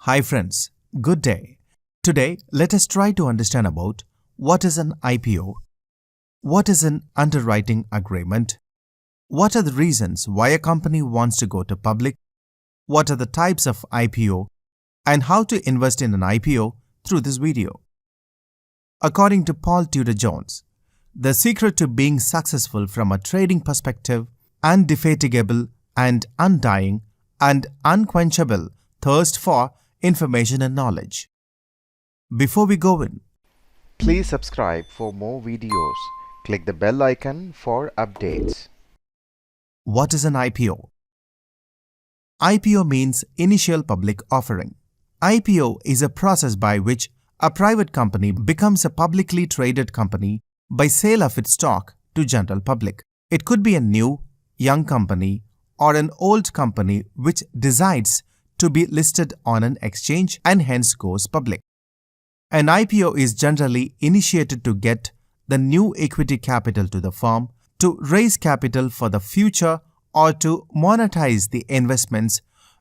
Hi friends, good day. Today, let us try to understand about what is an IPO, what is an underwriting agreement, what are the reasons why a company wants to go to public, what are the types of IPO, and how to invest in an IPO through this video. According to Paul Tudor Jones, the secret to being successful from a trading perspective, indefatigable and undying and unquenchable thirst for information and knowledge. Before we go in, please subscribe for more videos. Click the bell icon for updates. What is an IPO? IPO means initial public offering. IPO is a process by which a private company becomes a publicly traded company by sale of its stock to general public. It could be a new, young company or an old company which decides to be listed on an exchange and hence goes public. An IPO is generally initiated to get the new equity capital to the firm, to raise capital for the future, or to monetize the investments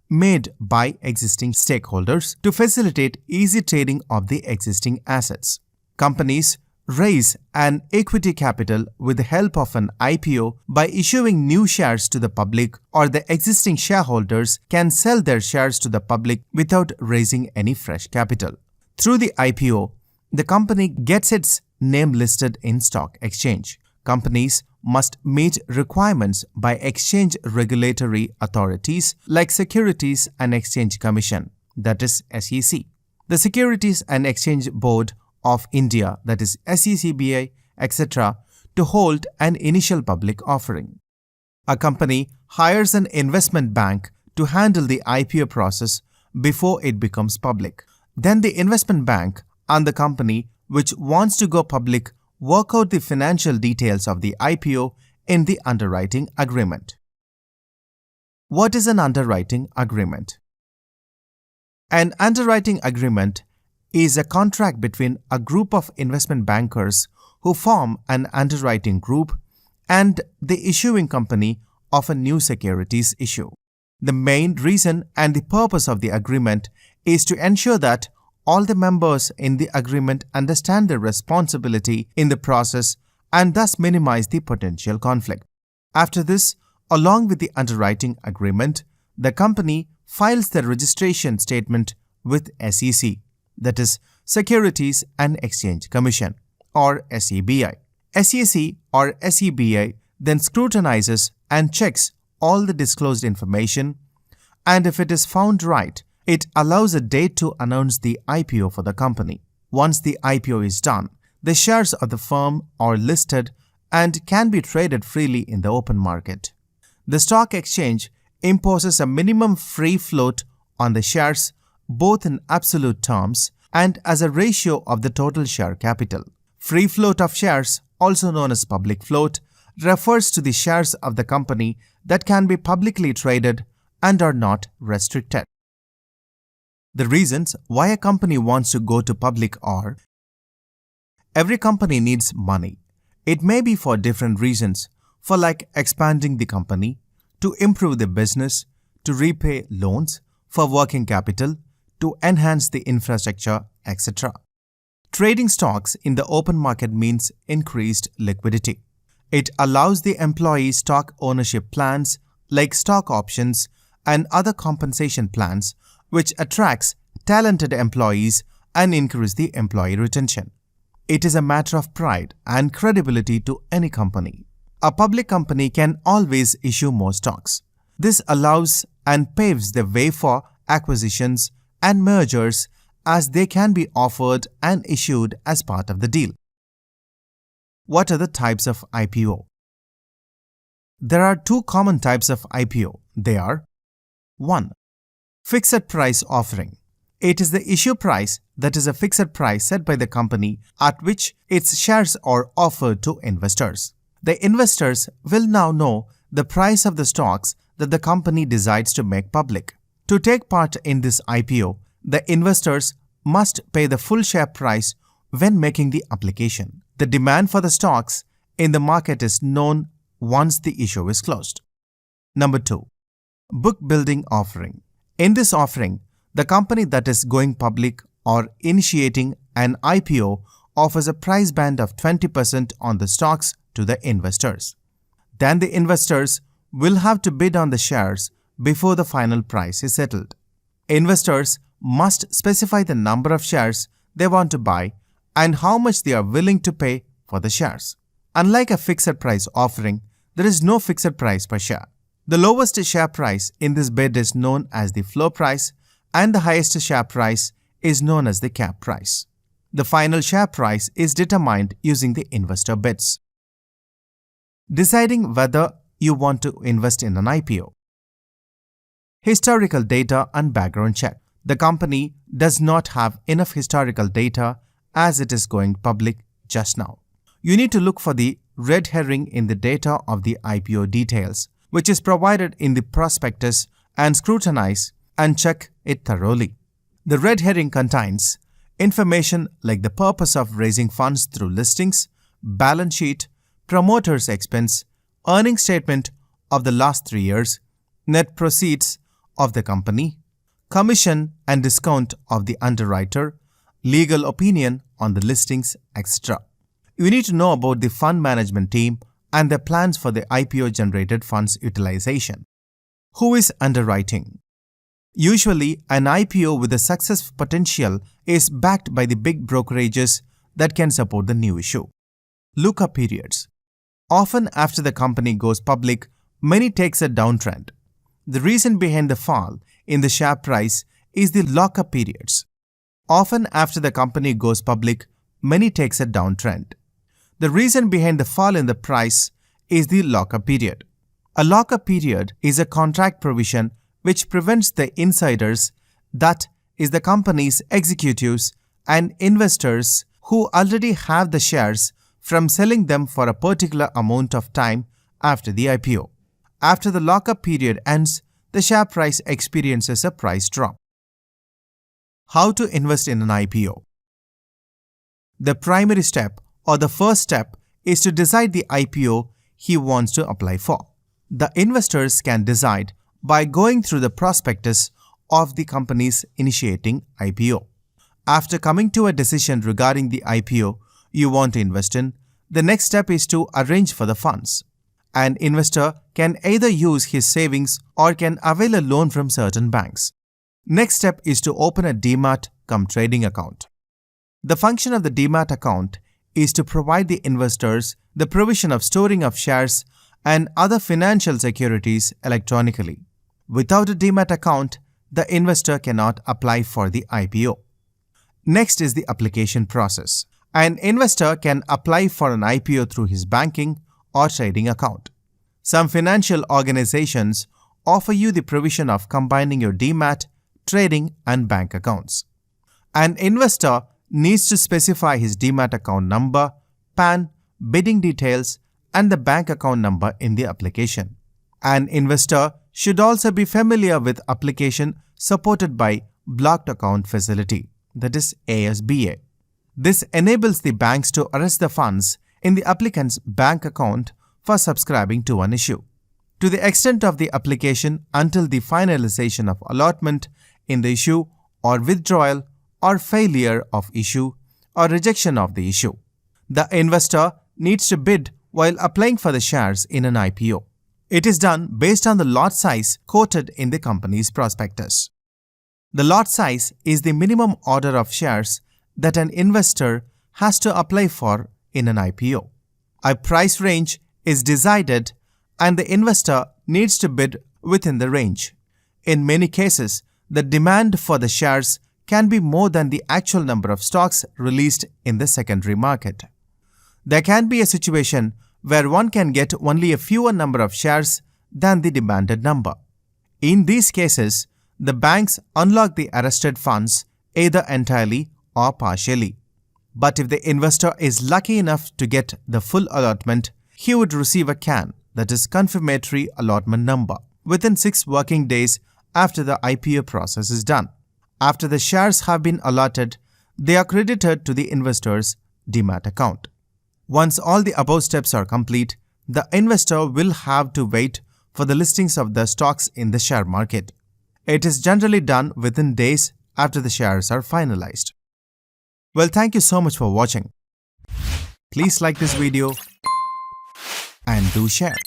made by existing stakeholders to facilitate easy trading of the existing assets. Companies raise an equity capital with the help of an IPO by issuing new shares to the public, or the existing shareholders can sell their shares to the public without raising any fresh capital. Through the IPO, the company gets its name listed in stock exchange. Companies must meet requirements by exchange regulatory authorities like Securities and Exchange Commission, that is SEC. The Securities and Exchange Board of India, that is SECBI, etc., to hold an initial public offering. A company hires an investment bank to handle the IPO process before it becomes public. Then the investment bank and the company which wants to go public work out the financial details of the IPO in the underwriting agreement. What is an underwriting agreement? An underwriting agreement is a contract between a group of investment bankers who form an underwriting group and the issuing company of a new securities issue. The main reason and the purpose of the agreement is to ensure that all the members in the agreement understand their responsibility in the process and thus minimize the potential conflict. After this, along with the underwriting agreement, the company files the registration statement with SEC, that is Securities and Exchange Commission, or SEBI. SEC or SEBI then scrutinizes and checks all the disclosed information, and if it is found right, it allows a date to announce the IPO for the company. Once the IPO is done, the shares of the firm are listed and can be traded freely in the open market. The stock exchange imposes a minimum free float on the shares, both in absolute terms and as a ratio of the total share capital. Free float of shares, also known as public float, refers to the shares of the company that can be publicly traded and are not restricted. The reasons why a company wants to go to public are: every company needs money. It may be for different reasons, for like expanding the company, to improve the business, to repay loans, for working capital, to enhance the infrastructure, etc. Trading stocks in the open market means increased liquidity. It allows the employee stock ownership plans like stock options and other compensation plans, which attracts talented employees and increase the employee retention. It is a matter of pride and credibility to any company. A public company can always issue more stocks. This allows and paves the way for acquisitions and mergers, as they can be offered and issued as part of the deal. What are the types of IPO? There are two common types of IPO. They are: 1. Fixed price offering. It is the issue price, that is a fixed price set by the company at which its shares are offered to investors. The investors will now know the price of the stocks that the company decides to make public. To take part in this IPO, the investors must pay the full share price when making the application. The demand for the stocks in the market is known once the issue is closed. Number 2. Book building offering. In this offering, The company that is going public or initiating an IPO offers a price band of 20% on the stocks to the investors. Then the investors will have to bid on the shares before the final price is settled. Investors must specify the number of shares they want to buy and how much they are willing to pay for the shares. Unlike a fixed price offering, there is no fixed price per share. The lowest share price in this bid is known as the floor price, and the highest share price is known as the cap price. The final share price is determined using the investor bids. Deciding whether you want to invest in an IPO. Historical data and background check. The company does not have enough historical data as it is going public just now. You need to look for the red herring in the data of the IPO details, which is provided in the prospectus, and scrutinize and check it thoroughly. The red herring contains information like the purpose of raising funds through listings, balance sheet, promoter's expense, earnings statement of the last 3 years, net proceeds of the company, commission and discount of the underwriter, legal opinion on the listings, etc. You need to know about the fund management team and their plans for the IPO generated funds utilization. Who is underwriting? Usually, an IPO with a success potential is backed by the big brokerages that can support the new issue. Look-up periods. Often after the company goes public, many takes a downtrend. The reason behind the fall in the share price is the lock-up periods. Often after the company goes public, many takes a downtrend. The reason behind the fall in the price is the lock-up period. A lock-up period is a contract provision which prevents the insiders, that is the company's executives and investors who already have the shares, from selling them for a particular amount of time after the IPO. After the lock-up period ends, the share price experiences a price drop. How to invest in an IPO? The primary step or the first step is to decide the IPO he wants to apply for. The investors can decide by going through the prospectus of the companies initiating IPO. After coming to a decision regarding the IPO you want to invest in, the next step is to arrange for the funds. An investor can either use his savings or can avail a loan from certain banks. Next step is to open a demat trading account. The function of the demat account is to provide the investors the provision of storing of shares and other financial securities electronically. Without a demat account, the investor cannot apply for the IPO. Next is the application process. An investor can apply for an IPO through his banking or trading account. Some financial organizations offer you the provision of combining your demat, trading and bank accounts. An investor needs to specify his demat account number, PAN, bidding details and the bank account number in the application. An investor should also be familiar with application supported by blocked account facility, that is ASBA. This enables the banks to arrest the funds in the applicant's bank account for subscribing to an issue. To the extent of the application until the finalization of allotment in the issue or withdrawal or failure of issue or rejection of the issue. The investor needs to bid while applying for the shares in an IPO. It is done based on the lot size quoted in the company's prospectus. The lot size is the minimum order of shares that an investor has to apply for in an IPO. A price range is decided and the investor needs to bid within the range. In many cases, the demand for the shares can be more than the actual number of stocks released in the secondary market. There can be a situation where one can get only a fewer number of shares than the demanded number. In these cases, the banks unlock the arrested funds either entirely or partially. But if the investor is lucky enough to get the full allotment, he would receive a CAN, that is confirmatory allotment number, within 6 working days after the IPO process is done. After the shares have been allotted, they are credited to the investor's demat account. Once all the above steps are complete, the investor will have to wait for the listings of the stocks in the share market. It is generally done within days after the shares are finalized. Well, thank you so much for watching. Please like this video and do share.